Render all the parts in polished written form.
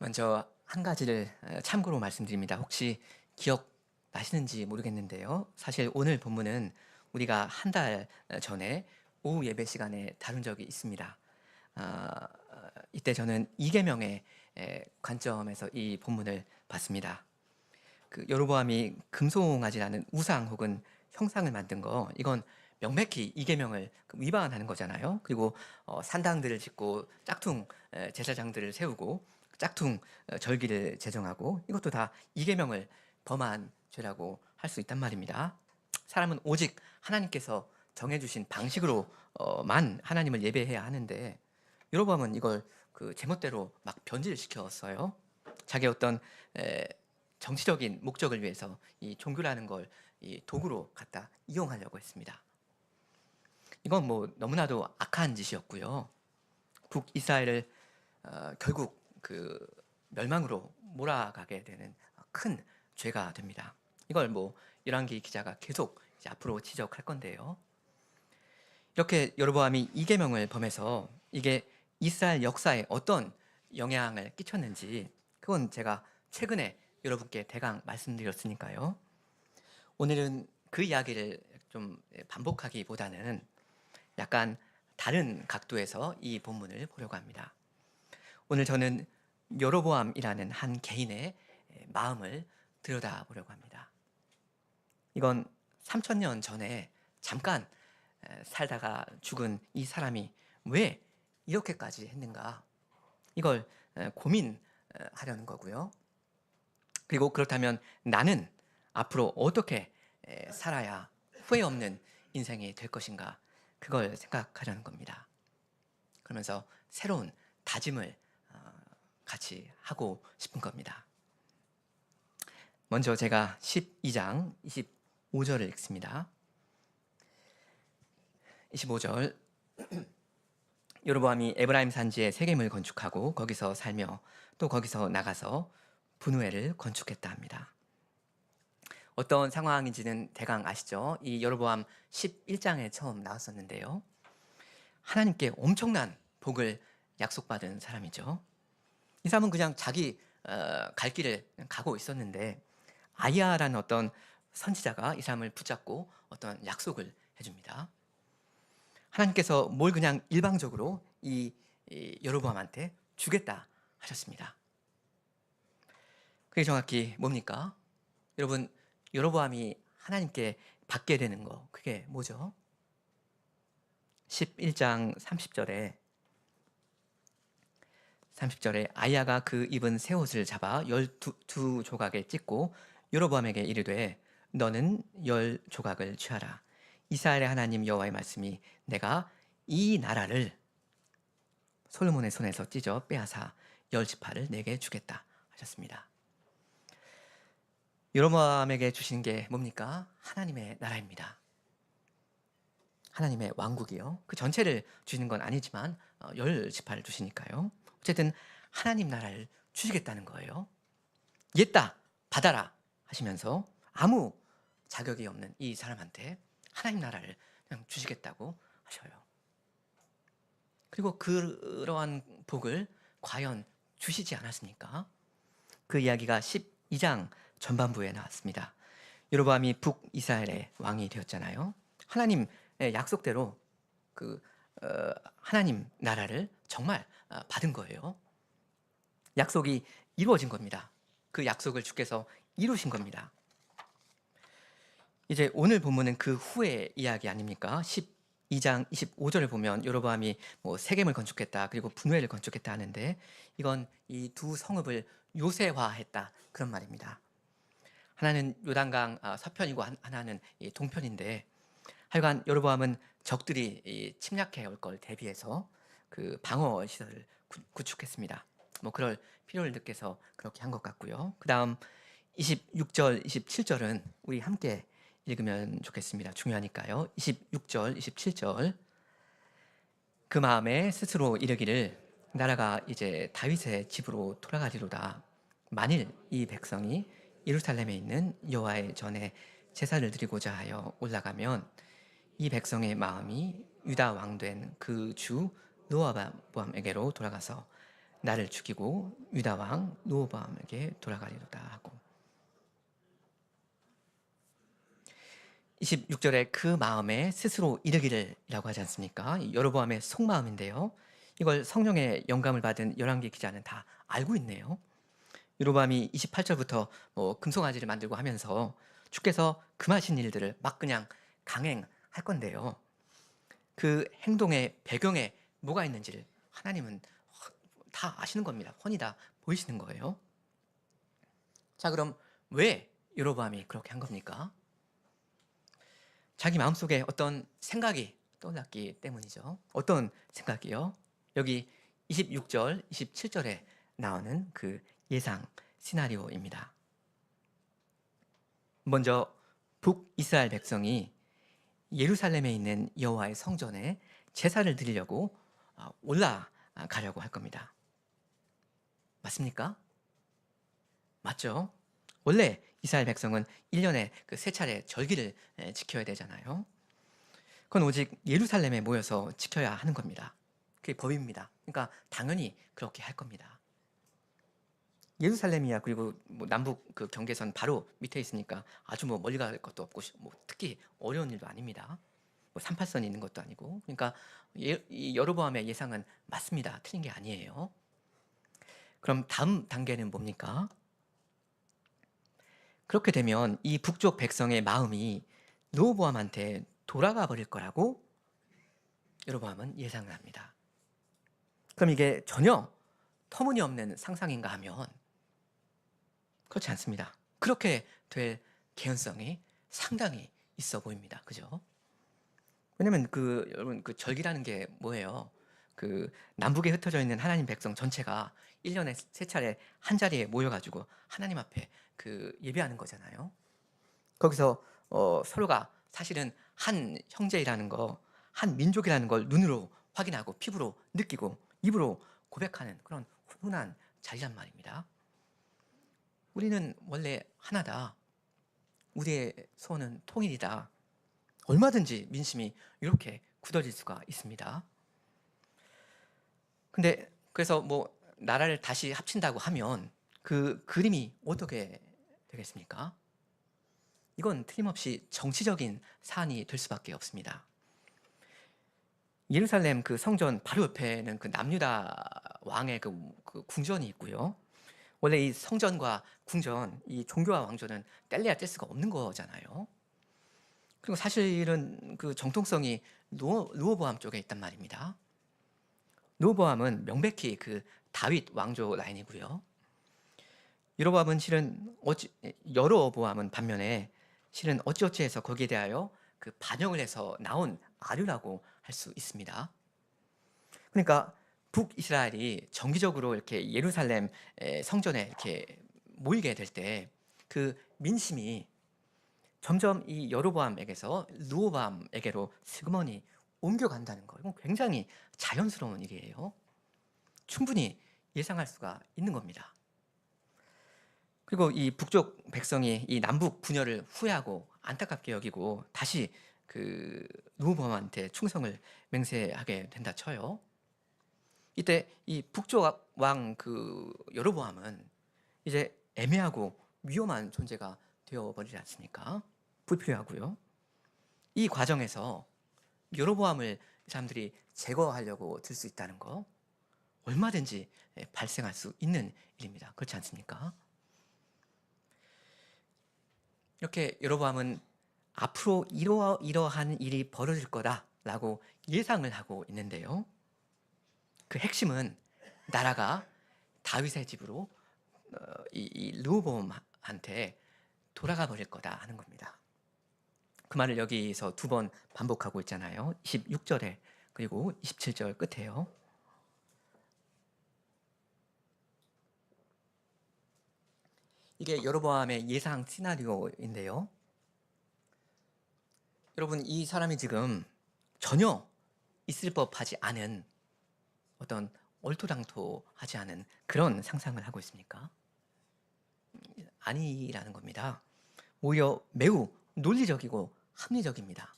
먼저 한 가지를 참고로 말씀드립니다. 혹시 기억나시는지 모르겠는데요. 사실 오늘 본문은 우리가 한 달 전에 오후 예배 시간에 다룬 적이 있습니다. 이때 저는 이계명의 관점에서 이 본문을 봤습니다. 그 여로보암이 금송아지라는 우상 혹은 형상을 만든 거, 이건 명백히 이계명을 위반하는 거잖아요. 그리고 산당들을 짓고 짝퉁 제사장들을 세우고 짝퉁 절기를 제정하고, 이것도 다 이계명을 범한 죄라고 할 수 있단 말입니다. 사람은 오직 하나님께서 정해주신 방식으로만 하나님을 예배해야 하는데, 여로보암은 이걸 그 제멋대로 막 변질시켰어요. 자기 어떤 정치적인 목적을 위해서 이 종교라는 걸 이 도구로 갖다 이용하려고 했습니다. 이건 뭐 너무나도 악한 짓이었고요. 북이스라엘을 결국 그 멸망으로 몰아가게 되는 큰 죄가 됩니다. 이걸 뭐 열왕기 기자가 계속 이제 앞으로 지적할 건데요. 이렇게 여로보암이 이계명을 범해서 이게 이스라엘 역사에 어떤 영향을 끼쳤는지, 그건 제가 최근에 여러분께 대강 말씀드렸으니까요. 오늘은 그 이야기를 좀 반복하기보다는 약간 다른 각도에서 이 본문을 보려고 합니다. 오늘 저는 여로보암이라는 한 개인의 마음을 들여다보려고 합니다. 이건 3000년 전에 잠깐 살다가 죽은 이 사람이 왜 이렇게까지 했는가, 이걸 고민하려는 거고요. 그리고 그렇다면 나는 앞으로 어떻게 살아야 후회 없는 인생이 될 것인가, 그걸 생각하려는 겁니다. 그러면서 새로운 다짐을 같이 하고 싶은 겁니다. 먼저 제가 12장 25절을 읽습니다. 25절. 여로보암이 에브라임 산지에 세겜을 건축하고 거기서 살며 또 거기서 나가서 분우엘을 건축했다 합니다. 어떤 상황인지는 대강 아시죠? 이 여로보암 11장에 처음 나왔었는데요. 하나님께 엄청난 복을 약속받은 사람이죠. 이 사람은 그냥 자기 갈 길을 가고 있었는데, 아이야라는 어떤 선지자가 이 사람을 붙잡고 어떤 약속을 해줍니다. 하나님께서 뭘 그냥 일방적으로 이 여로보암한테 주겠다 하셨습니다. 그게 정확히 뭡니까? 여러분, 여로보암이 하나님께 받게 되는 거, 그게 뭐죠? 11장 30절에 아이야가 그 입은 새 옷을 잡아 12조각에 찢고 여로보암에게 이르되 너는 10조각을 취하라. 이스라엘의 하나님 여호와의 말씀이 내가 이 나라를 솔로몬의 손에서 찢어 빼앗아 10지파를 내게 주겠다 하셨습니다. 여로보암에게 주신 게 뭡니까? 하나님의 나라입니다. 하나님의 왕국이요. 그 전체를 주시는 건 아니지만 10지파를 주시니까요. 어쨌든 하나님 나라를 주시겠다는 거예요. 옛다 받아라 하시면서 아무 자격이 없는 이 사람한테 하나님 나라를 그냥 주시겠다고 하셔요. 그리고 그러한 복을 과연 주시지 않았습니까? 그 이야기가 12장 전반부에 나왔습니다. 여로보암이 북이스라엘의 왕이 되었잖아요. 하나님의 약속대로 그 하나님 나라를 정말 받은 거예요. 약속이 이루어진 겁니다. 그 약속을 주께서 이루신 겁니다. 이제 오늘 본문은 그 후의 이야기 아닙니까? 12장 25절을 보면 여로보암이 뭐 세겜을 건축했다, 그리고 분우엘을 건축했다 하는데, 이건 이 두 성읍을 요새화했다, 그런 말입니다. 하나는 요단강 서편이고 하나는 이 동편인데, 하여간 여로보암은 적들이 침략해 올 걸 대비해서 그 방어 시설을 구축했습니다. 뭐 그럴 필요를 느껴서 그렇게 한 것 같고요. 그 다음 26절, 27절은 우리 함께 읽으면 좋겠습니다. 중요하니까요. 26절, 27절. 그 마음에 스스로 이르기를 나라가 이제 다윗의 집으로 돌아가리로다. 만일 이 백성이 예루살렘에 있는 여호와의 전에 제사를 드리고자 하여 올라가면 이 백성의 마음이 유다 왕된 그 주 르호보암에게로 돌아가서 나를 죽이고 유다 왕 르호보암에게 돌아가리로다 하고 26절에 그 마음에 스스로 이르기를이라고 하지 않습니까? 이 여로보암의 속마음인데요. 이걸 성령의 영감을 받은 열왕기 기자는 다 알고 있네요. 여로보암이 28절부터 뭐 금송아지를 만들고 하면서 주께서 금하신 일들을 막 그냥 강행할 건데요. 그 행동의 배경에 뭐가 있는지를 하나님은 다 아시는 겁니다. 훤히 다 보이시는 거예요. 자, 그럼 왜 여로보암이 그렇게 한 겁니까? 자기 마음속에 어떤 생각이 떠올랐기 때문이죠. 어떤 생각이요? 여기 26절, 27절에 나오는 그 예상 시나리오입니다. 먼저 북이스라엘 백성이 예루살렘에 있는 여호와의 성전에 제사를 드리려고 올라가려고 할 겁니다. 맞습니까? 맞죠? 원래 이스라엘 백성은 1년에 그 3차례 절기를 지켜야 되잖아요. 그건 오직 예루살렘에 모여서 지켜야 하는 겁니다. 그게 법입니다. 그러니까 당연히 그렇게 할 겁니다. 예루살렘이야 그리고 뭐 남북 그 경계선 바로 밑에 있으니까 아주 뭐 멀리 갈 것도 없고 뭐 특히 어려운 일도 아닙니다. 뭐 38선이 있는 것도 아니고 그러니까 이 여로보암의 예상은 맞습니다. 틀린 게 아니에요. 그럼 다음 단계는 뭡니까? 그렇게 되면 이 북쪽 백성의 마음이 르호보암한테 돌아가 버릴 거라고 여로보암은 예상을 합니다. 그럼 이게 전혀 터무니없는 상상인가 하면 그렇지 않습니다. 그렇게 될 개연성이 상당히 있어 보입니다. 그죠? 왜냐면 여러분 그 절기라는 게 뭐예요? 그 남북에 흩어져 있는 하나님 백성 전체가 1년에 3차례 한 자리에 모여가지고 하나님 앞에 그 예배하는 거잖아요. 거기서 서로가 사실은 한 형제라는 거, 한 민족이라는 걸 눈으로 확인하고 피부로 느끼고 입으로 고백하는 그런 훈훈한 자리란 말입니다. 우리는 원래 하나다. 우리의 소원은 통일이다. 얼마든지 민심이 이렇게 굳어질 수가 있습니다. 근데 그래서 뭐 나라를 다시 합친다고 하면 그 그림이 어떻게 되겠습니까? 이건 틀림없이 정치적인 사안이 될 수밖에 없습니다. 예루살렘 그 성전 바로 옆에는 그 남유다 왕의 그 궁전이 있고요. 원래 이 성전과 궁전, 이 종교와 왕조는 뗄래야 뗄 수가 없는 거잖아요. 그리고 사실은 그 정통성이 르호보암 쪽에 있단 말입니다. 르호보암은 명백히 그 다윗 왕조 라인이고요. 여로보암은 반면에 실은 어찌어찌해서 거기에 대하여 그 반영을 해서 나온 아류라고 할 수 있습니다. 그러니까 북이스라엘이 정기적으로 이렇게 예루살렘 성전에 이렇게 모이게 될 때 그 민심이 점점 이 여로보암에게서 르호보암에게로 슬그머니 옮겨간다는 거, 이건 굉장히 자연스러운 일이에요. 충분히 예상할 수가 있는 겁니다. 그리고 이 북쪽 백성이 이 남북 분열을 후회하고 안타깝게 여기고 다시 그 르호보암한테 충성을 맹세하게 된다 쳐요. 이때 이 북쪽 왕 그 여로보암은 이제 애매하고 위험한 존재가 되어버리지 않습니까? 불필요하고요. 이 과정에서 여로보암을 사람들이 제거하려고 들 수 있다는 거 얼마든지 발생할 수 있는 일입니다. 그렇지 않습니까? 이렇게 여로보암은 앞으로 이러한 일이 벌어질 거다라고 예상을 하고 있는데요. 그 핵심은 나라가 다윗의 집으로 이 르호보암한테 돌아가 버릴 거다 하는 겁니다. 그 말을 여기서 2번 반복하고 있잖아요. 26절에 그리고 27절 끝에요. 이게 여로보암의 예상 시나리오인데요. 여러분 이 사람이 지금 전혀 있을 법하지 않은 어떤 얼토당토하지 않은 그런 상상을 하고 있습니까? 아니라는 겁니다. 오히려 매우 논리적이고 합리적입니다.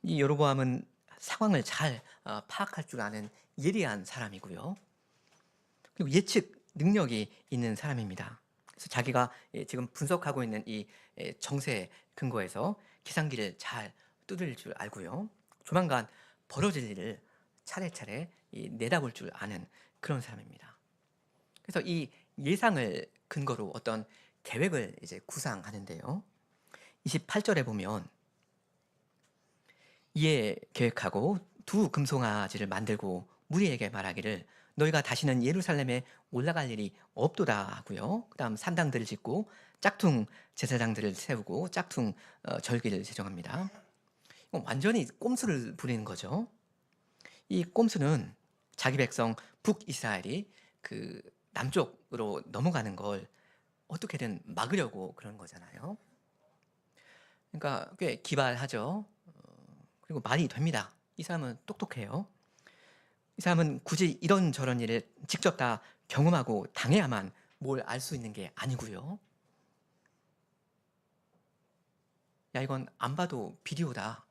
이 여로보암은 상황을 잘 파악할 줄 아는 예리한 사람이고요. 그리고 예측 능력이 있는 사람입니다. 그래서 자기가 지금 분석하고 있는 이 정세에 근거해서 계산기를 잘 두드릴 줄 알고요. 조만간 벌어질 일을 차례차례 내다볼 줄 아는 그런 사람입니다. 그래서 이 예상을 근거로 어떤 계획을 이제 구상하는데요. 28절에 보면 이에 계획하고 두 금송아지를 만들고 무리에게 말하기를 너희가 다시는 예루살렘에 올라갈 일이 없도다 하고요. 그다음 산당들을 짓고 짝퉁 제사장들을 세우고 짝퉁 절기를 제정합니다. 이건 완전히 꼼수를 부리는 거죠. 이 꼼수는 자기 백성 북이스라엘이 그 남쪽으로 넘어가는 걸 어떻게든 막으려고 그런 거잖아요. 그러니까 꽤 기발하죠. 그리고 말이 됩니다. 이 사람은 똑똑해요. 이 사람은 굳이 이런저런 일을 직접 다 경험하고 당해야만 뭘 알 수 있는 게 아니고요. 야, 이건 안 봐도 비디오다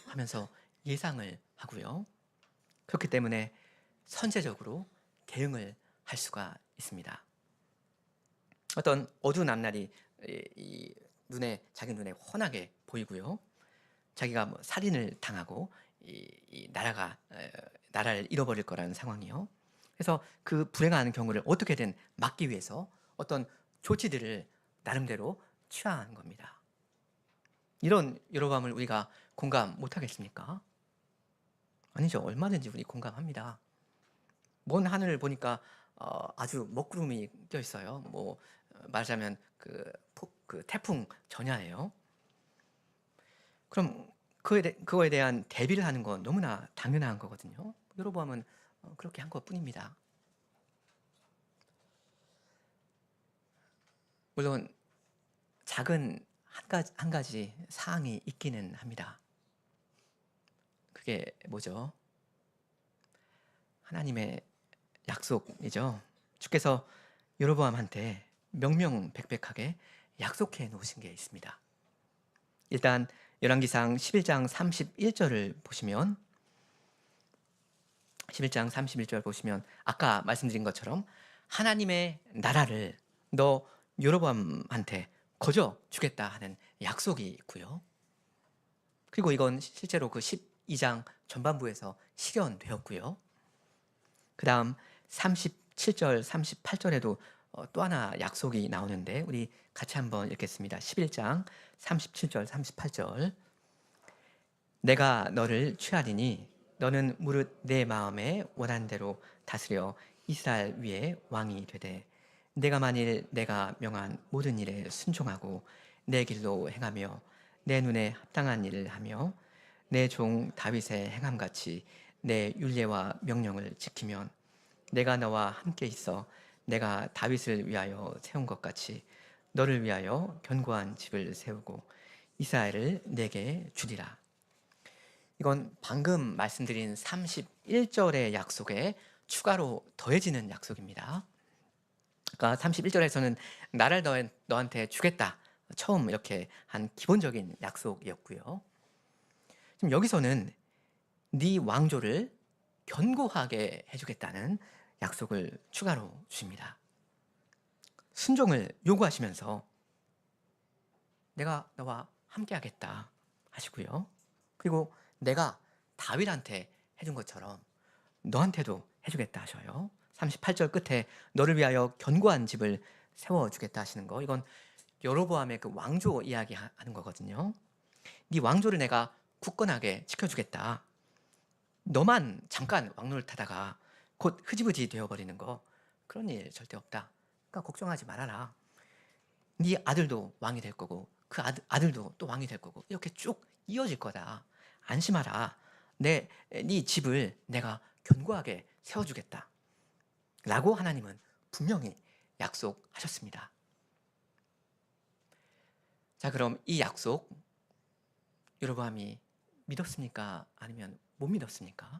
하면서 예상을 하고요. 그렇기 때문에 선제적으로 대응을 할 수가 있습니다. 어떤 어두운 앞날이 자기 눈에 훤하게 보이고요. 자기가 뭐 살인을 당하고 이 나라를 잃어버릴 거라는 상황이요. 그래서 그 불행한 경우를 어떻게든 막기 위해서 어떤 조치들을 나름대로 취하는 겁니다. 이런 여러밤을 우리가 공감 못하겠습니까? 아니죠. 얼마든지 우리 공감합니다. 먼 하늘을 보니까 아주 먹구름이 껴 있어요. 뭐 말하자면 그 태풍 전야예요. 그럼 그거에 대한 대비를 하는 건 너무나 당연한 거거든요. 여러분은 그렇게 한 것뿐입니다. 물론 작은 한 가지 사항이 있기는 합니다. 그게 뭐죠? 하나님의 약속이죠. 주께서 여로보암한테 명명백백하게 약속해 놓으신 게 있습니다. 일단 열왕기상 11장 31절을 보시면 11장 31절 보시면 아까 말씀드린 것처럼 하나님의 나라를 너 여로보암한테 거저 주겠다 하는 약속이 있고요. 그리고 이건 실제로 그 12장 전반부에서 실현되었고요. 그 다음 37절, 38절에도 또 하나 약속이 나오는데 우리 같이 한번 읽겠습니다. 11장 37절, 38절 내가 너를 취하리니 너는 무릇 내 마음에 원한 대로 다스려 이스라엘 위에 왕이 되되 내가 만일 내가 명한 모든 일에 순종하고 내 길로 행하며 내 눈에 합당한 일을 하며 내 종 다윗의 행함같이 내 율례와 명령을 지키면 내가 너와 함께 있어 내가 다윗을 위하여 세운 것 같이 너를 위하여 견고한 집을 세우고 이스라엘을 내게 주리라. 이건 방금 말씀드린 31절의 약속에 추가로 더해지는 약속입니다. 그러니까 31절에서는 나를 너한테 주겠다. 처음 이렇게 한 기본적인 약속이었고요. 지금 여기서는 네 왕조를 견고하게 해주겠다는 약속을 추가로 주십니다. 순종을 요구하시면서 내가 너와 함께 하겠다 하시고요. 그리고 내가 다윗한테 해준 것처럼 너한테도 해주겠다 하셔요. 38절 끝에 너를 위하여 견고한 집을 세워주겠다 하시는 거, 이건 여로보암의 그 왕조 이야기 하는 거거든요. 네 왕조를 내가 굳건하게 지켜주겠다. 너만 잠깐 왕노를 타다가 곧 흐지부지 되어버리는 거, 그런 일 절대 없다. 그러니까 걱정하지 말아라. 네 아들도 왕이 될 거고 그 아들도 또 왕이 될 거고 이렇게 쭉 이어질 거다. 안심하라. 네 집을 내가 견고하게 세워주겠다 라고 하나님은 분명히 약속하셨습니다. 자, 그럼 이 약속 여로보암이 믿었습니까? 아니면 못 믿었습니까?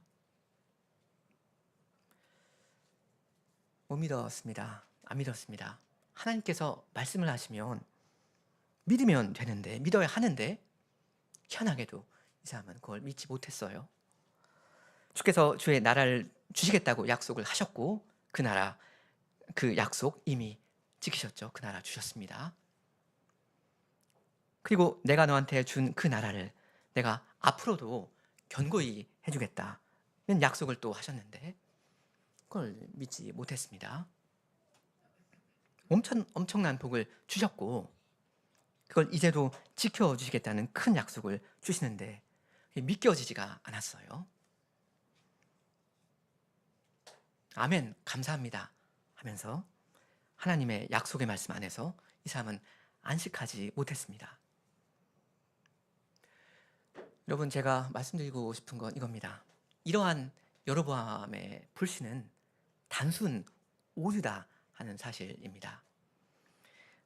못 믿었습니다. 안 믿었습니다. 하나님께서 말씀을 하시면 믿으면 되는데, 믿어야 하는데 희한하게도 이 사람은 그걸 믿지 못했어요. 주께서 주의 나라를 주시겠다고 약속을 하셨고 그 나라 그 약속 이미 지키셨죠. 그 나라 주셨습니다. 그리고 내가 너한테 준 그 나라를 내가 앞으로도 견고히 해주겠다. 이런 약속을 또 하셨는데 그걸 믿지 못했습니다. 엄청난 복을 주셨고 그걸 이제도 지켜주시겠다는 큰 약속을 주시는데 믿겨지지가 않았어요. 아멘, 감사합니다 하면서 하나님의 약속의 말씀 안에서 이 사람은 안식하지 못했습니다. 여러분, 제가 말씀드리고 싶은 건 이겁니다. 이러한 여로보암의 불신은 단순 오류다 하는 사실입니다.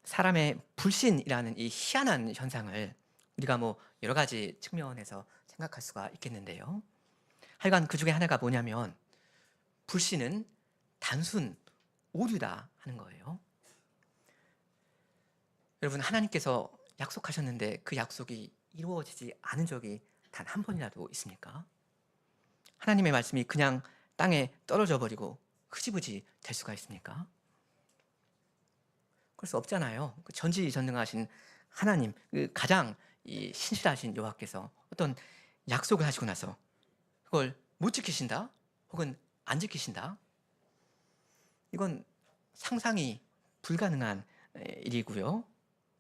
사람의 불신이라는 이 희한한 현상을 우리가 뭐 여러 가지 측면에서 생각할 수가 있겠는데요. 하여간 그 중에 하나가 뭐냐면 불신은 단순 오류다 하는 거예요. 여러분, 하나님께서 약속하셨는데 그 약속이 이루어지지 않은 적이 단 한 번이라도 있습니까? 하나님의 말씀이 그냥 땅에 떨어져 버리고 흐지부지 될 수가 있습니까? 그럴 수 없잖아요. 그 전지전능하신 하나님, 그 가장 이 신실하신 여호와께서 어떤 약속을 하시고 나서 그걸 못 지키신다, 혹은 안 지키신다. 이건 상상이 불가능한 일이고요.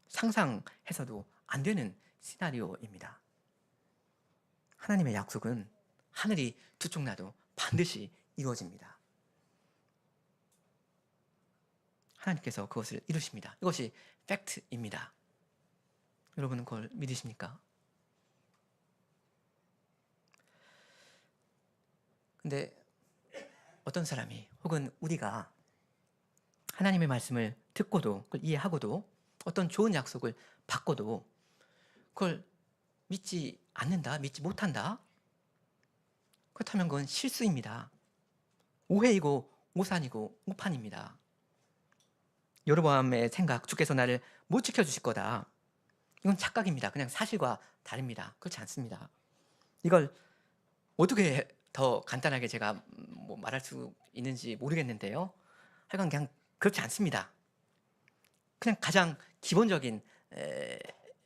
상상해서도 안 되는 시나리오입니다. 하나님의 약속은 하늘이 두 쪽 나도 반드시 이루어집니다. 하나님께서 그것을 이루십니다. 이것이 팩트입니다. 여러분은 그걸 믿으십니까? 근데 어떤 사람이 혹은 우리가 하나님의 말씀을 듣고도 그걸 이해하고도 어떤 좋은 약속을 받고도 그걸 믿지 않는다, 믿지 못한다? 그렇다면 그건 실수입니다. 오해이고 오산이고 오판입니다. 여로보암의 생각, 주께서 나를 못 지켜주실 거다. 이건 착각입니다. 그냥 사실과 다릅니다. 그렇지 않습니다. 이걸 어떻게 더 간단하게 제가 뭐 말할 수 있는지 모르겠는데요. 하여간 그냥 그렇지 않습니다. 그냥 가장 기본적인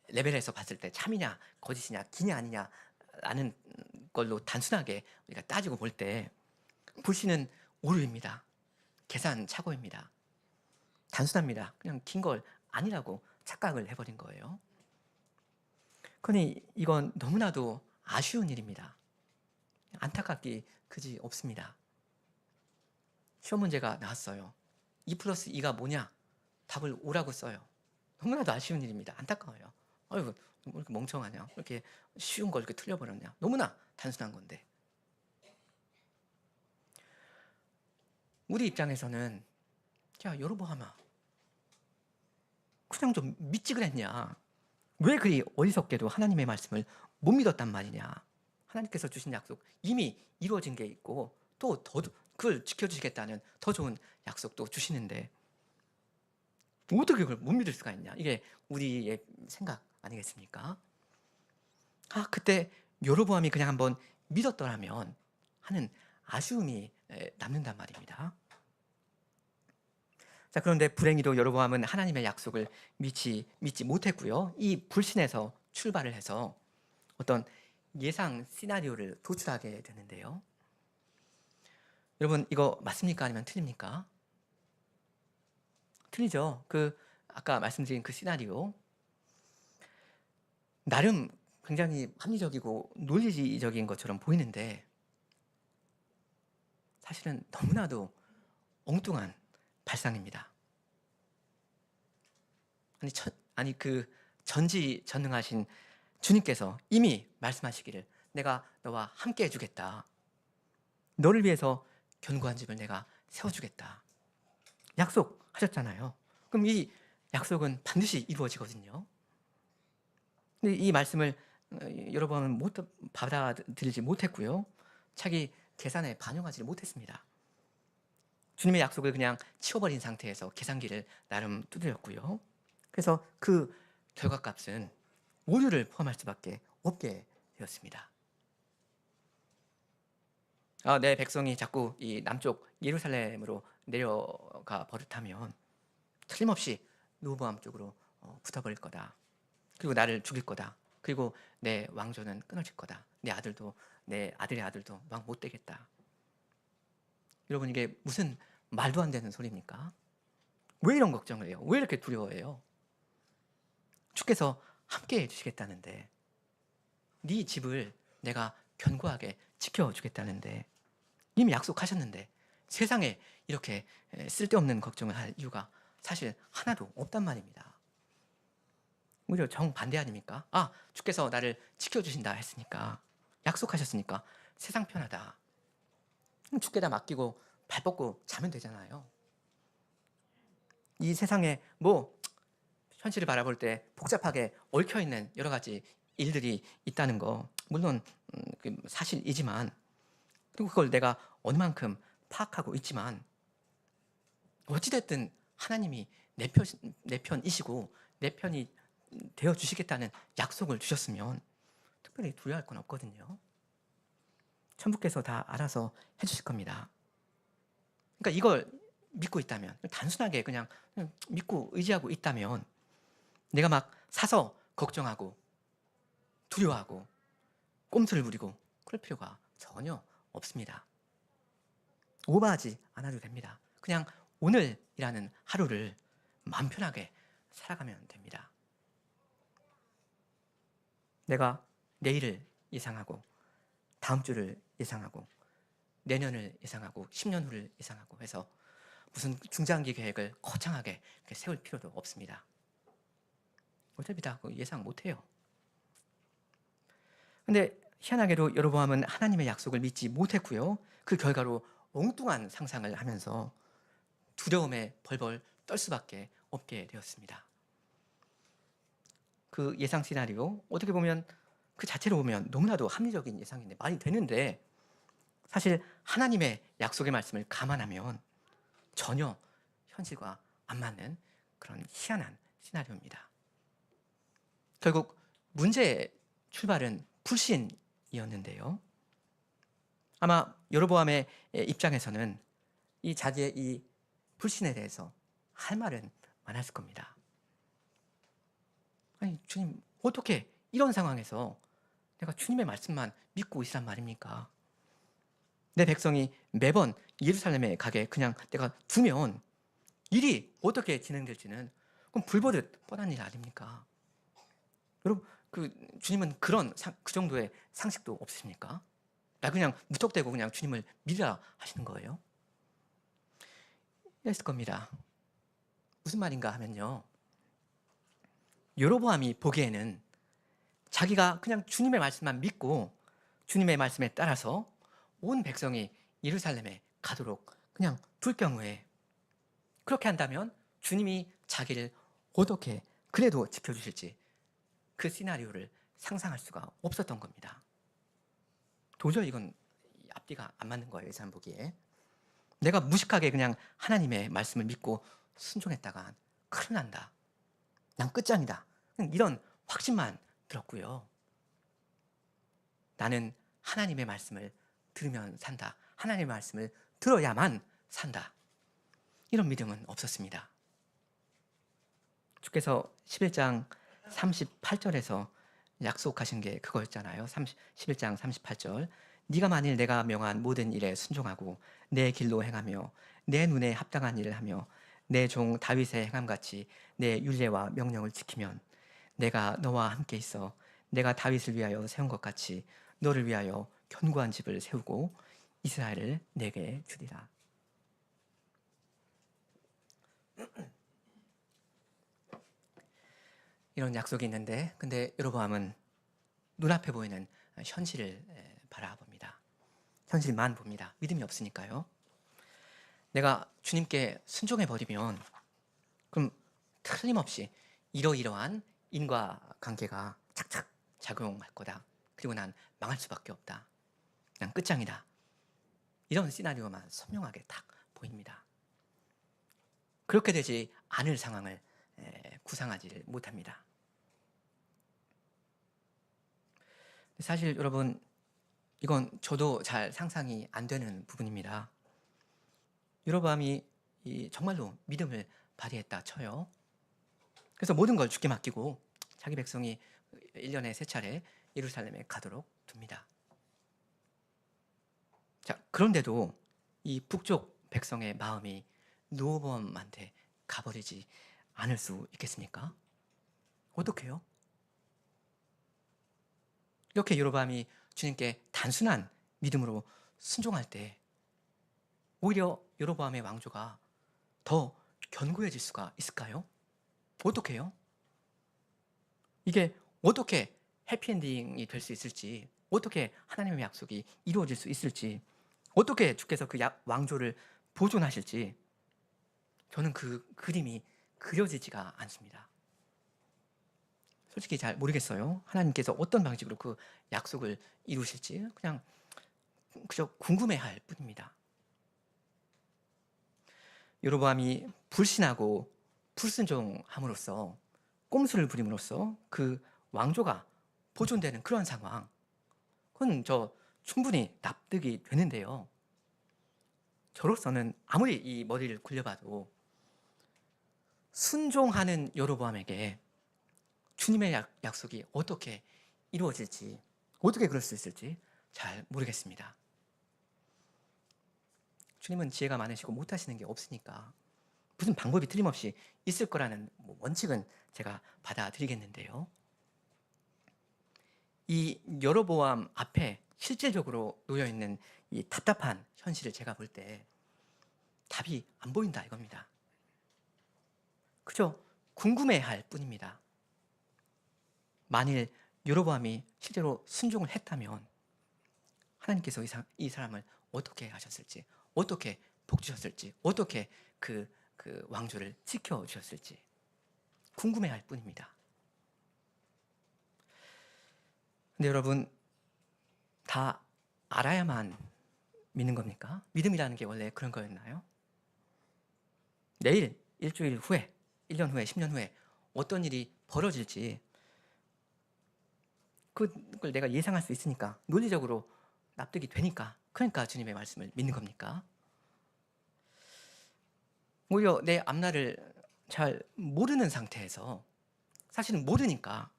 레벨에서 봤을 때 참이냐 거짓이냐 기냐 아니냐 라는 걸로 단순하게 우리가 따지고 볼 때 불신은 오류입니다. 계산 착오입니다. 단순합니다. 그냥 긴 걸 아니라고 착각을 해버린 거예요. 그러니 이건 너무나도 아쉬운 일입니다. 안타깝기 그지 없습니다. 시험 문제가 나왔어요. 2+2가 뭐냐? 답을 5라고 써요. 너무나도 아쉬운 일입니다. 안타까워요. 아이고, 왜 이렇게 멍청하냐? 왜 이렇게 쉬운 걸 이렇게 틀려버렸냐? 너무나 단순한 건데. 우리 입장에서는 야, 여로보암아, 그냥 좀 믿지 그랬냐? 왜 그리 어리석게도 하나님의 말씀을 못 믿었단 말이냐? 하나님께서 주신 약속 이미 이루어진 게 있고 또 더 그걸 지켜주시겠다는 더 좋은 약속도 주시는데 어떻게 그걸 못 믿을 수가 있냐? 이게 우리의 생각 아니겠습니까? 그때 여로보암이 그냥 한번 믿었더라면 하는 아쉬움이 남는단 말입니다. 자, 그런데 불행히도 여로보암은 하나님의 약속을 믿지 못했고요. 이 불신에서 출발을 해서 어떤 예상 시나리오를 도출하게 되는데요. 여러분, 이거 맞습니까? 아니면 틀립니까? 틀리죠. 아까 말씀드린 그 시나리오. 나름 굉장히 합리적이고 논리적인 것처럼 보이는데 사실은 너무나도 엉뚱한 발상입니다. 아니 그 전지전능하신 주님께서 이미 말씀하시기를 내가 너와 함께 해주겠다. 너를 위해서 견고한 집을 내가 세워주겠다. 약속하셨잖아요. 그럼 이 약속은 반드시 이루어지거든요. 근데 이 말씀을 여러 번은 받아들이지 못했고요. 자기 계산에 반영하지 못했습니다. 주님의 약속을 그냥 치워버린 상태에서 계산기를 나름 두드렸고요. 그래서 그 결과값은 오류를 포함할 수밖에 없게 되었습니다. 내 백성이 자꾸 이 남쪽 예루살렘으로 내려가 버릇하면 틀림없이 르호보암 쪽으로 붙어버릴 거다. 그리고 나를 죽일 거다. 그리고 내 왕조는 끊어질 거다. 내 아들도, 내 아들의 아들도 왕 못 되겠다. 여러분, 이게 무슨 말도 안 되는 소리입니까? 왜 이런 걱정을 해요? 왜 이렇게 두려워해요? 주께서 함께 해주시겠다는데, 네 집을 내가 견고하게 지켜주겠다는데, 이미 약속하셨는데 세상에 이렇게 쓸데없는 걱정을 할 이유가 사실 하나도 없단 말입니다. 오히려 정반대 아닙니까? 아, 주께서 나를 지켜주신다 했으니까, 약속하셨으니까 세상 편하다. 주께다 맡기고 발 뻗고 자면 되잖아요. 이 세상에 뭐 현실을 바라볼 때 복잡하게 얽혀있는 여러 가지 일들이 있다는 거, 물론 사실이지만, 그리고 그걸 내가 어느 만큼 파악하고 있지만, 어찌됐든 하나님이 내 편이시고 내 편이 되어주시겠다는 약속을 주셨으면 특별히 두려워할 건 없거든요. 천부께서 다 알아서 해주실 겁니다. 그러니까 이걸 믿고 있다면, 단순하게 그냥 믿고 의지하고 있다면, 내가 막 사서 걱정하고 두려워하고 꼼수를 부리고 그럴 필요가 전혀 없습니다. 오버하지 않아도 됩니다. 그냥 오늘이라는 하루를 마음 편하게 살아가면 됩니다. 내가 내일을 예상하고 다음 주를 예상하고 내년을 예상하고 10년 후를 예상하고 해서 무슨 중장기 계획을 거창하게 세울 필요도 없습니다. 어차피 다 예상 못해요. 근데 희한하게도 여로보암은 하나님의 약속을 믿지 못했고요. 그 결과로 엉뚱한 상상을 하면서 두려움에 벌벌 떨 수밖에 없게 되었습니다. 그 예상 시나리오, 어떻게 보면 그 자체로 보면 너무나도 합리적인 예상인데, 말이 되는데, 사실 하나님의 약속의 말씀을 감안하면 전혀 현실과 안 맞는 그런 희한한 시나리오입니다. 결국 문제의 출발은 불신이었는데요. 아마 여로보암의 입장에서는 이 자기의 이 불신에 대해서 할 말은 많았을 겁니다. 아니, 주님, 어떻게 이런 상황에서 내가 주님의 말씀만 믿고 있으란 말입니까? 내 백성이 매번 예루살렘에 가게 그냥 내가 두면 일이 어떻게 진행될지는 그럼 불보듯 뻔한 일 아닙니까? 여러분, 주님은 그 정도의 상식도 없으십니까? 나 그냥 무턱대고 그냥 주님을 믿으라 하시는 거예요? 이랬을 겁니다. 무슨 말인가 하면요, 여로보암이 보기에는 자기가 그냥 주님의 말씀만 믿고 주님의 말씀에 따라서 온 백성이 예루살렘에 가도록 그냥 둘 경우에, 그렇게 한다면 주님이 자기를 어떻게 그래도 지켜주실지 그 시나리오를 상상할 수가 없었던 겁니다. 도저히 이건 앞뒤가 안 맞는 거예요, 이 사람 보기에. 내가 무식하게 그냥 하나님의 말씀을 믿고 순종했다가 큰일 난다, 난 끝장이다, 이런 확신만 들었고요. 나는 하나님의 말씀을 들으면 산다, 하나님의 말씀을 들어야만 산다, 이런 믿음은 없었습니다. 주께서 11장 38절에서 약속하신 게 그거였잖아요. 11장 38절, 네가 만일 내가 명한 모든 일에 순종하고 내 길로 행하며 내 눈에 합당한 일을 하며 내 종 다윗의 행함같이 내 율례와 명령을 지키면 내가 너와 함께 있어 내가 다윗을 위하여 세운 것 같이 너를 위하여 견고한 집을 세우고 이스라엘을 내게 주리라. 이런 약속이 있는데, 근데 여로보암은 눈앞에 보이는 현실을 바라봅니다. 현실만 봅니다. 믿음이 없으니까요. 내가 주님께 순종해버리면 그럼 틀림없이 이러이러한 인과관계가 착착 작용할 거다. 그리고 난 망할 수밖에 없다. 난 끝장이다. 이런 시나리오만 선명하게 딱 보입니다. 그렇게 되지 않을 상황을 구상하지 못합니다. 사실 여러분, 이건 저도 잘 상상이 안 되는 부분입니다. 여로보암이 이 정말로 믿음을 발휘했다 쳐요. 그래서 모든 걸 주께 맡기고 자기 백성이 1년에 3차례 예루살렘에 가도록 둡니다. 자, 그런데도 이 북쪽 백성의 마음이 르호보암한테 가버리지 않을 수 있겠습니까? 어떻게요? 이렇게 여로보암이 주님께 단순한 믿음으로 순종할 때 오히려 여로보암의 왕조가 더 견고해질 수가 있을까요? 어떻게 해요? 이게 어떻게 해피엔딩이 될 수 있을지, 어떻게 하나님의 약속이 이루어질 수 있을지, 어떻게 주께서 그 왕조를 보존하실지 저는 그 그림이 그려지지가 않습니다. 솔직히 잘 모르겠어요. 하나님께서 어떤 방식으로 그 약속을 이루실지 그냥 그저 궁금해할 뿐입니다. 여로보암이 불신하고 불순종함으로써 꼼수를 부림으로써 그 왕조가 보존되는 그런 상황, 그건 저 충분히 납득이 되는데요. 저로서는 아무리 이 머리를 굴려봐도 순종하는 여로보암에게 주님의 약속이 어떻게 이루어질지, 어떻게 그럴 수 있을지 잘 모르겠습니다. 주님은 지혜가 많으시고 못하시는 게 없으니까 무슨 방법이 틀림없이 있을 거라는 원칙은 제가 받아들이겠는데요. 이 여로보암 앞에 실질적으로 놓여있는 이 답답한 현실을 제가 볼 때 답이 안 보인다 이겁니다. 그저 궁금해할 뿐입니다. 만일 여로보암이 실제로 순종을 했다면 하나님께서 이 사람을 어떻게 하셨을지, 어떻게 복 주셨을지, 어떻게 그 왕조를 지켜주셨을지 궁금해할 뿐입니다. 근데 여러분, 다 알아야만 믿는 겁니까? 믿음이라는 게 원래 그런 거였나요? 내일, 일주일 후에, 1년 후에, 10년 후에 어떤 일이 벌어질지 그걸 내가 예상할 수 있으니까, 논리적으로 납득이 되니까, 그러니까 주님의 말씀을 믿는 겁니까? 오히려 내 앞날을 잘 모르는 상태에서, 사실은 모르니까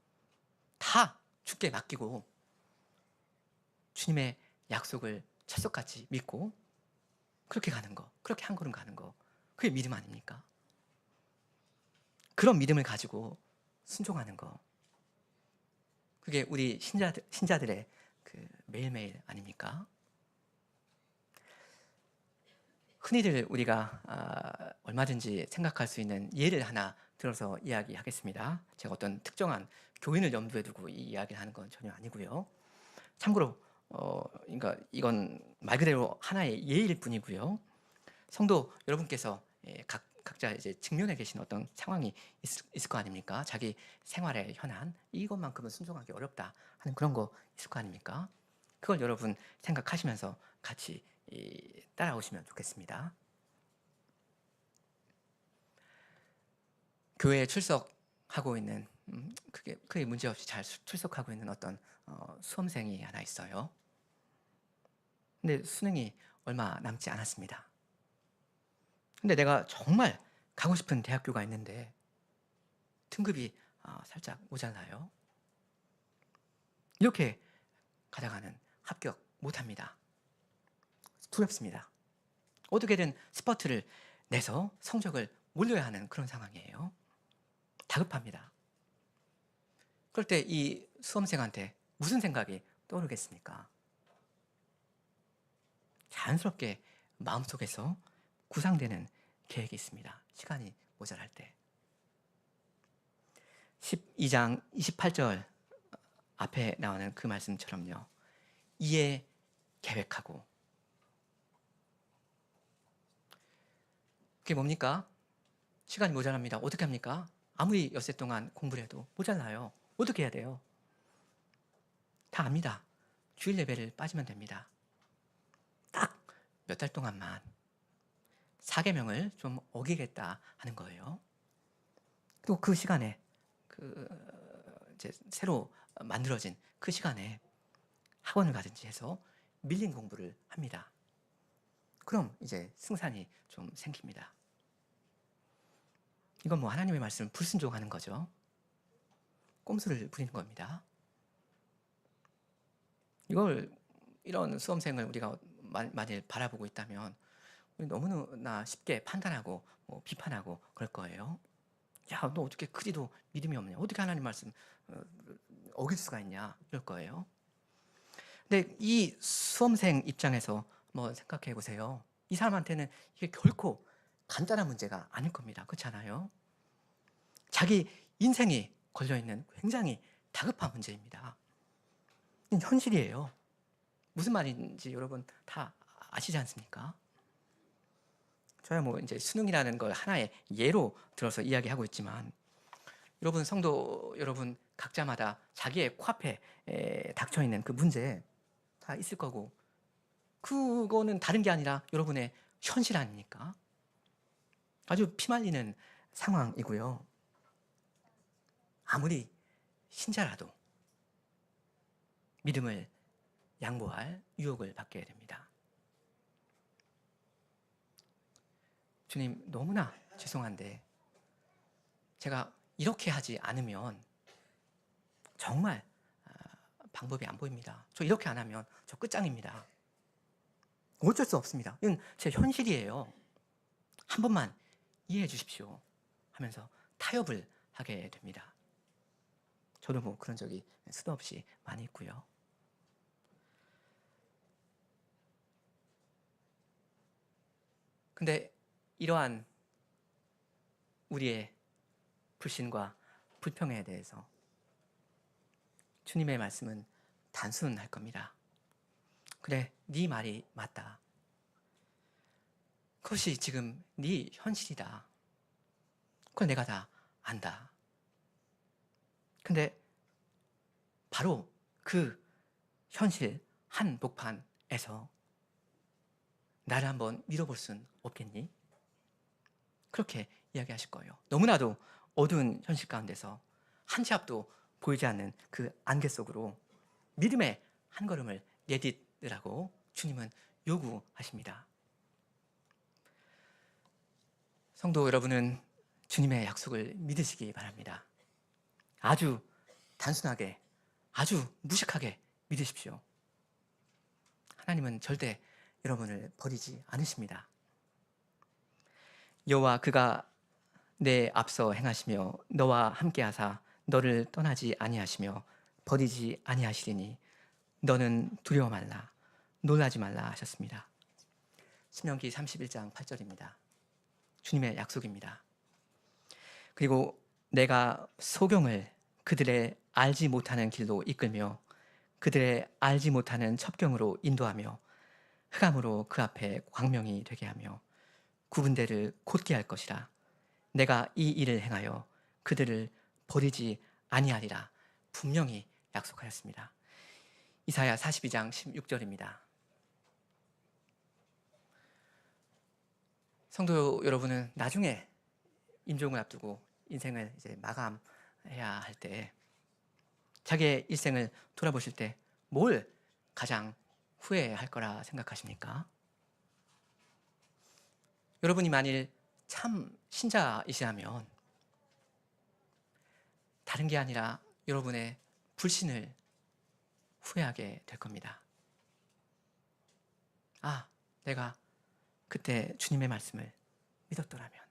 다 주께 맡기고 주님의 약속을 철석같이 믿고 그렇게 가는 거, 그렇게 한 걸음 가는 거, 그게 믿음 아닙니까? 그런 믿음을 가지고 순종하는 거, 그게 우리 신자들의 그 매일매일 아닙니까? 흔히들 우리가 얼마든지 생각할 수 있는 예를 하나 들어서 이야기하겠습니다. 제가 어떤 특정한 교인을 염두에 두고 이 이야기를 하는 건 전혀 아니고요. 참고로 그러니까 이건 말 그대로 하나의 예일 뿐이고요. 성도 여러분께서 각자 이제 직면해 계신 어떤 상황이 있을 거 아닙니까? 자기 생활의 현안, 이것만큼은 순종하기 어렵다 하는 그런 거 있을 거 아닙니까? 그걸 여러분 생각하시면서 같이 따라오시면 좋겠습니다. 교회에 출석하고 있는 크게 문제없이 잘 출석하고 있는 어떤 수험생이 하나 있어요. 근데 수능이 얼마 남지 않았습니다. 근데 내가 정말 가고 싶은 대학교가 있는데 등급이 살짝 모자라요. 이렇게 가다가는 합격 못합니다. 두렵습니다. 어떻게든 스퍼트를 내서 성적을 올려야 하는 그런 상황이에요. 다급합니다. 그럴 때 이 수험생한테 무슨 생각이 떠오르겠습니까? 자연스럽게 마음속에서 구상되는 계획이 있습니다. 시간이 모자랄 때. 12장 28절 앞에 나오는 그 말씀처럼요. 이에 계획하고. 그게 뭡니까? 시간이 모자랍니다. 어떻게 합니까? 아무리 엿새 동안 공부를 해도 모자라요. 어떻게 해야 돼요? 다 압니다. 주일 예배를 빠지면 됩니다. 딱 몇 달 동안만 사계명을 좀 어기겠다 하는 거예요. 또 그 시간에 이제 새로 만들어진 그 시간에 학원을 가든지 해서 밀린 공부를 합니다. 그럼 이제 승산이 좀 생깁니다. 이건 뭐 하나님의 말씀을 불순종하는 거죠. 꼼수를 부리는 겁니다. 이런 수험생을 우리가 만일 바라보고 있다면 너무나 쉽게 판단하고 비판하고 그럴 거예요. 야, 너 어떻게 그리도 믿음이 없냐? 어떻게 하나님 말씀 어길 수가 있냐? 이럴 거예요. 근데 이 수험생 입장에서 한번 생각해 보세요. 이 사람한테는 이게 결코 간단한 문제가 아닐 겁니다. 그렇지 않아요? 자기 인생이 걸려있는 굉장히 다급한 문제입니다. 현실이에요. 무슨 말인지 여러분 다 아시지 않습니까? 저야 뭐 이제 수능이라는 걸 하나의 예로 들어서 이야기하고 있지만, 여러분 성도 여러분 각자마다 자기의 코앞에 닥쳐 있는 그 문제 다 있을 거고, 그거는 다른 게 아니라 여러분의 현실 아닙니까? 아주 피말리는 상황이고요. 아무리 신자라도 믿음을 양보할 유혹을 받게 됩니다. 주님, 너무나 죄송한데 제가 이렇게 하지 않으면 정말 방법이 안 보입니다. 저 이렇게 안 하면 저 끝장입니다. 어쩔 수 없습니다. 이건 제 현실이에요. 한 번만 이해해 주십시오 하면서 타협을 하게 됩니다. 저도 뭐 그런 적이 수도 없이 많이 있고요. 근데 이러한 우리의 불신과 불평에 대해서 주님의 말씀은 단순할 겁니다. 그래, 네 말이 맞다. 그것이 지금 네 현실이다. 그걸 내가 다 안다. 근데 바로 그 현실 한복판에서 나를 한번 밀어볼 순 없겠니? 그렇게 이야기하실 거예요. 너무나도 어두운 현실 가운데서 한 치 앞도 보이지 않는 그 안개 속으로 믿음의 한 걸음을 내딛으라고 주님은 요구하십니다. 성도 여러분은 주님의 약속을 믿으시기 바랍니다. 아주 단순하게, 아주 무식하게 믿으십시오. 하나님은 절대 여러분을 버리지 않으십니다. 여호와 그가 내 앞서 행하시며 너와 함께하사 너를 떠나지 아니하시며 버리지 아니하시리니 너는 두려워 말라 놀라지 말라 하셨습니다. 신명기 31장 8절입니다. 주님의 약속입니다. 그리고 내가 소경을 그들의 알지 못하는 길로 이끌며 그들의 알지 못하는 첩경으로 인도하며 흑암으로 그 앞에 광명이 되게 하며 구분대를 곧게 할 것이라. 내가 이 일을 행하여 그들을 버리지 아니하리라 분명히 약속하였습니다. 이사야 42장 16절입니다. 성도 여러분은 나중에 임종을 앞두고 인생을 이제 마감해야 할 때 자기의 일생을 돌아보실 때 뭘 가장 후회할 거라 생각하십니까? 여러분이 만일 참 신자이시라면 다른 게 아니라 여러분의 불신을 후회하게 될 겁니다. 아, 내가 그때 주님의 말씀을 믿었더라면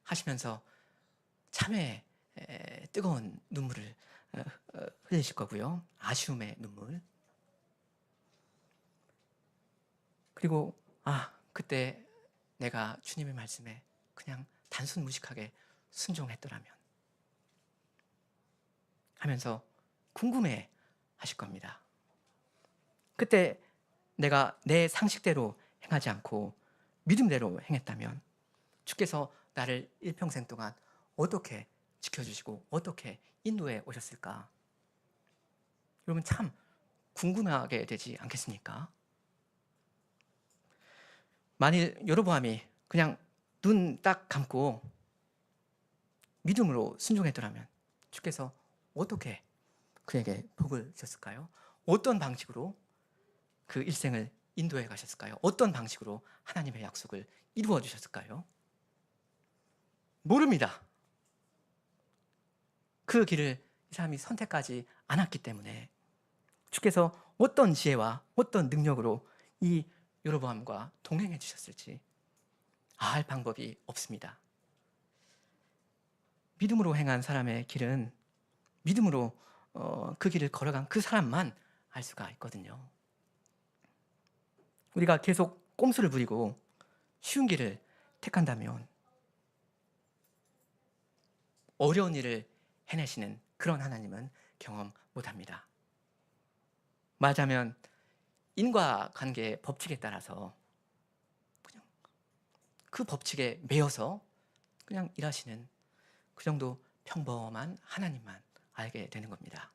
하시면서 참회 뜨거운 눈물을 흘리실 거고요. 아쉬움의 눈물. 그리고 그때 내가 주님의 말씀에 그냥 단순 무식하게 순종했더라면 하면서 궁금해 하실 겁니다. 그때 내가 내 상식대로 행하지 않고 믿음대로 행했다면 주께서 나를 일평생 동안 어떻게 지켜주시고 어떻게 인도해 오셨을까? 여러분 참 궁금하게 되지 않겠습니까? 만일 여로보암이 그냥 눈 딱 감고 믿음으로 순종했더라면 주께서 어떻게 그에게 복을 주셨을까요? 어떤 방식으로 그 일생을 인도해 가셨을까요? 어떤 방식으로 하나님의 약속을 이루어 주셨을까요? 모릅니다. 그 길을 이 사람이 선택하지 않았기 때문에 주께서 어떤 지혜와 어떤 능력으로 이 여로보암과 동행해 주셨을지 알 방법이 없습니다. 믿음으로 행한 사람의 길은 믿음으로 그 길을 걸어간 그 사람만 알 수가 있거든요. 우리가 계속 꼼수를 부리고 쉬운 길을 택한다면 어려운 일을 해내시는 그런 하나님은 경험 못합니다. 말하자면 인과관계의 법칙에 따라서 그냥 그 법칙에 매여서 그냥 일하시는 그 정도 평범한 하나님만 알게 되는 겁니다.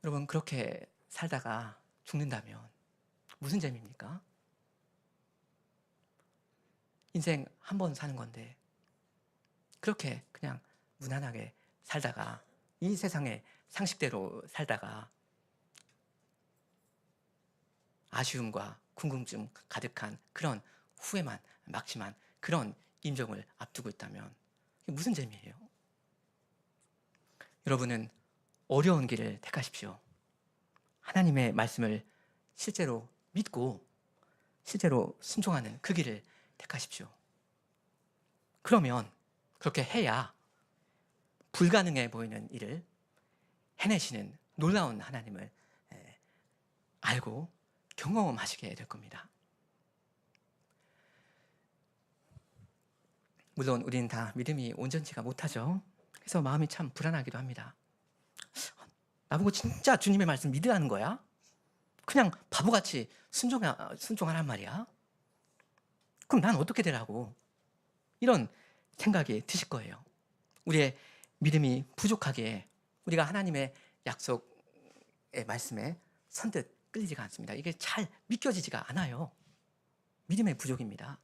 여러분, 그렇게 살다가 죽는다면 무슨 재미입니까? 인생 한 번 사는 건데 그렇게 그냥 무난하게 살다가 이 세상의 상식대로 살다가 아쉬움과 궁금증 가득한 그런 후회만 막심한 그런 임종을 앞두고 있다면 이게 무슨 재미예요? 여러분은 어려운 길을 택하십시오. 하나님의 말씀을 실제로 믿고 실제로 순종하는 그 길을 택하십시오. 그러면 그렇게 해야 불가능해 보이는 일을 해내시는 놀라운 하나님을 알고 경험하시게 될 겁니다. 물론 우리는 다 믿음이 온전치가 못하죠. 그래서 마음이 참 불안하기도 합니다. 나보고 진짜 주님의 말씀 믿으라는 거야? 그냥 바보같이 순종하란 말이야? 그럼 난 어떻게 되라고? 이런 생각이 드실 거예요. 우리의 믿음이 부족하기에 우리가 하나님의 약속의 말씀에 선뜻 끌리지가 않습니다. 이게 잘 믿겨지지가 않아요. 믿음의 부족입니다.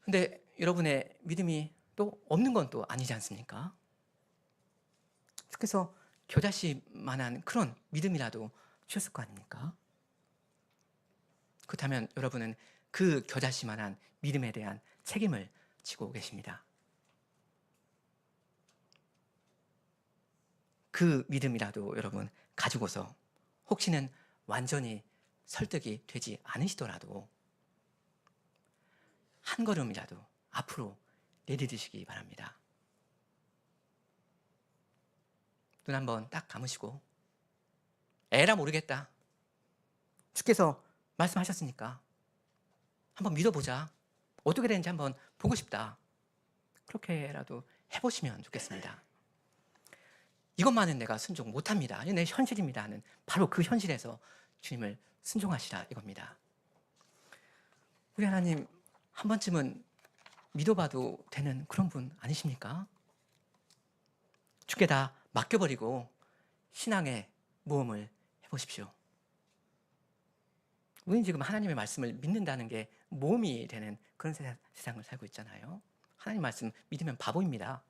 근데 여러분의 믿음이 또 없는 건 또 아니지 않습니까? 그래서 겨자씨만한 그런 믿음이라도 주셨을 거 아닙니까? 그렇다면 여러분은 그 겨자씨만한 믿음에 대한 책임을 지고 계십니다. 그 믿음이라도 여러분 가지고서 혹시는 완전히 설득이 되지 않으시더라도 한 걸음이라도 앞으로 내디디시기 바랍니다. 눈 한번 딱 감으시고 에라 모르겠다. 주께서 말씀하셨으니까 한번 믿어보자. 어떻게 되는지 한번 보고 싶다. 그렇게라도 해보시면 좋겠습니다. 이것만은 내가 순종 못합니다. 이게 내 현실입니다 하는 바로 그 현실에서 주님을 순종하시라 이겁니다. 우리 하나님 한 번쯤은 믿어봐도 되는 그런 분 아니십니까? 주께 다 맡겨버리고 신앙의 모험을 해보십시오. 우리는 지금 하나님의 말씀을 믿는다는 게 모험이 되는 그런 세상을 살고 있잖아요. 하나님 말씀 믿으면 바보입니다.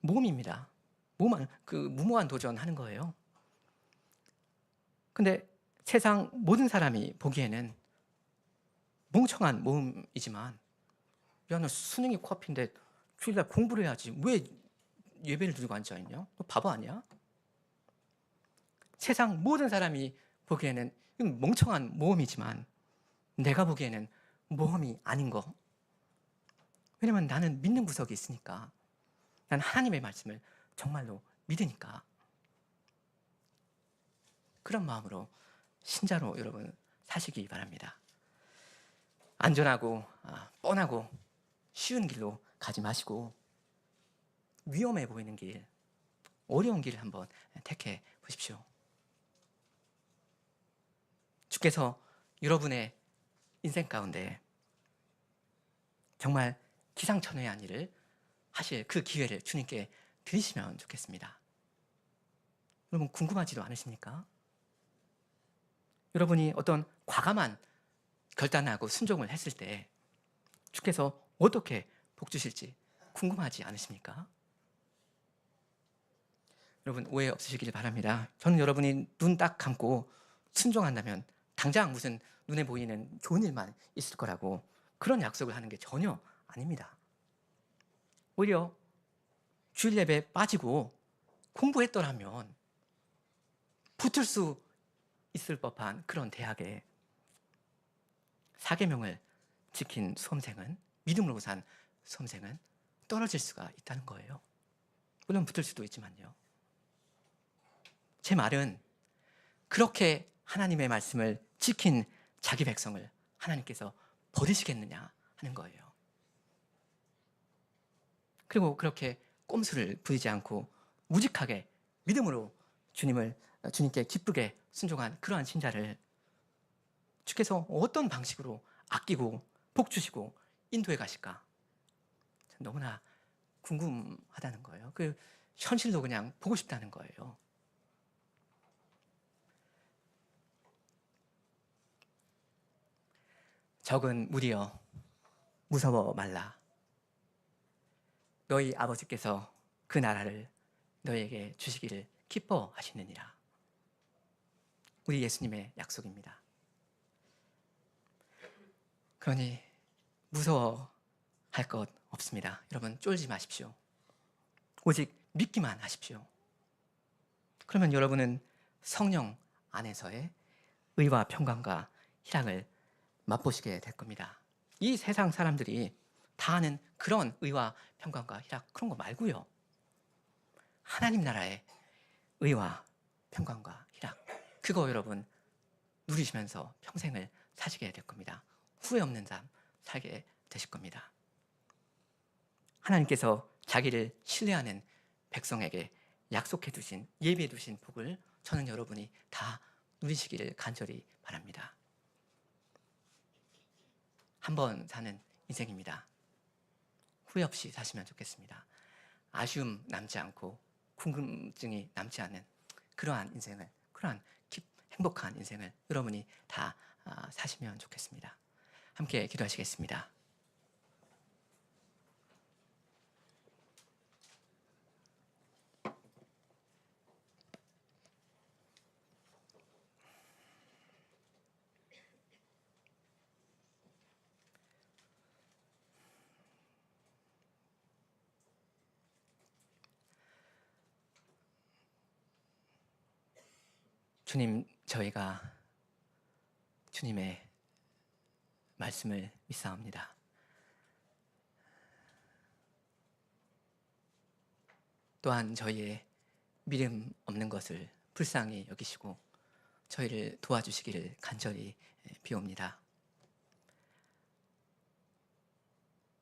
모험입니다. 그 무모한 도전하는 거예요. 근데 세상 모든 사람이 보기에는 멍청한 모험이지만 야, 너 수능이 코앞인데 주일날 공부를 해야지. 왜 예배를 드리고 앉아있냐? 너 바보 아니야? 세상 모든 사람이 보기에는 이건 멍청한 모험이지만 내가 보기에는 모험이 아닌 거. 왜냐면 나는 믿는 구석이 있으니까. 난 하나님의 말씀을 정말로 믿으니까. 그런 마음으로 신자로 여러분 사시기 바랍니다. 안전하고 뻔하고 쉬운 길로 가지 마시고 위험해 보이는 길, 어려운 길을 한번 택해 보십시오. 주께서 여러분의 인생 가운데 정말 기상천외한 일을 하실 그 기회를 주님께 드리시면 좋겠습니다. 여러분 궁금하지도 않으십니까? 여러분이 어떤 과감한 결단하고 순종을 했을 때 주께서 어떻게 복 주실지 궁금하지 않으십니까? 여러분 오해 없으시길 바랍니다. 저는 여러분이 눈 딱 감고 순종한다면 당장 무슨 눈에 보이는 좋은 일만 있을 거라고 그런 약속을 하는 게 전혀 아닙니다. 오히려 주일 예배 빠지고 공부했더라면 붙을 수 있을 법한 그런 대학에 사계명을 지킨 수험생은, 믿음으로 산 수험생은 떨어질 수가 있다는 거예요. 물론 붙을 수도 있지만요. 제 말은 그렇게 하나님의 말씀을 지킨 자기 백성을 하나님께서 버리시겠느냐 하는 거예요. 그리고 그렇게 꼼수를 부리지 않고 무직하게 믿음으로 주님께 기쁘게 순종한 그러한 신자를 주께서 어떤 방식으로 아끼고 복 주시고 인도해 가실까? 너무나 궁금하다는 거예요. 그 현실도 그냥 보고 싶다는 거예요. 적은 무리여 무서워 말라. 너희 아버지께서 그 나라를 너희에게 주시기를 기뻐하시느니라. 우리 예수님의 약속입니다. 그러니 무서워할 것 없습니다. 여러분 쫄지 마십시오. 오직 믿기만 하십시오. 그러면 여러분은 성령 안에서의 의와 평강과 희락을 맛보시게 될 겁니다. 이 세상 사람들이 다 아는 그런 의와 평강과 희락, 그런 거 말고요. 하나님 나라의 의와 평강과 희락, 그거 여러분 누리시면서 평생을 사시게 될 겁니다. 후회 없는 삶 살게 되실 겁니다. 하나님께서 자기를 신뢰하는 백성에게 약속해 두신, 예비해 두신 복을 저는 여러분이 다 누리시기를 간절히 바랍니다. 한 번 사는 인생입니다. 후회 없이 사시면 좋겠습니다. 아쉬움 남지 않고 궁금증이 남지 않는 그러한 인생을, 그러한 행복한 인생을 여러분이 다 사시면 좋겠습니다. 함께 기도하시겠습니다. 주님, 저희가 주님의 말씀을 믿사옵니다. 또한 저희의 믿음 없는 것을 불쌍히 여기시고 저희를 도와주시기를 간절히 비옵니다.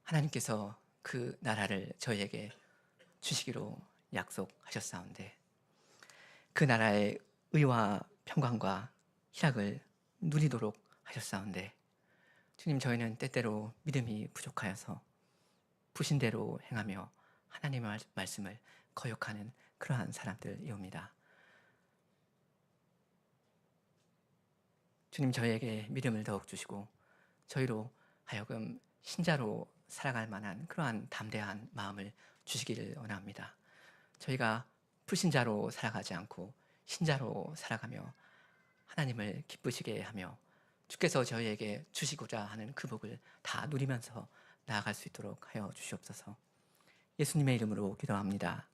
하나님께서 그 나라를 저희에게 주시기로 약속하셨사온데 그 나라의 의와 평강과 희락을 누리도록 하셨사온데 주님, 저희는 때때로 믿음이 부족하여서 부신대로 행하며 하나님의 말씀을 거역하는 그러한 사람들이옵니다. 주님, 저희에게 믿음을 더욱 주시고 저희로 하여금 신자로 살아갈 만한 그러한 담대한 마음을 주시기를 원합니다. 저희가 불신자로 살아가지 않고 신자로 살아가며 하나님을 기쁘시게 하며 주께서 저희에게 주시고자 하는 그 복을 다 누리면서 나아갈 수 있도록 하여 주시옵소서. 예수님의 이름으로 기도합니다.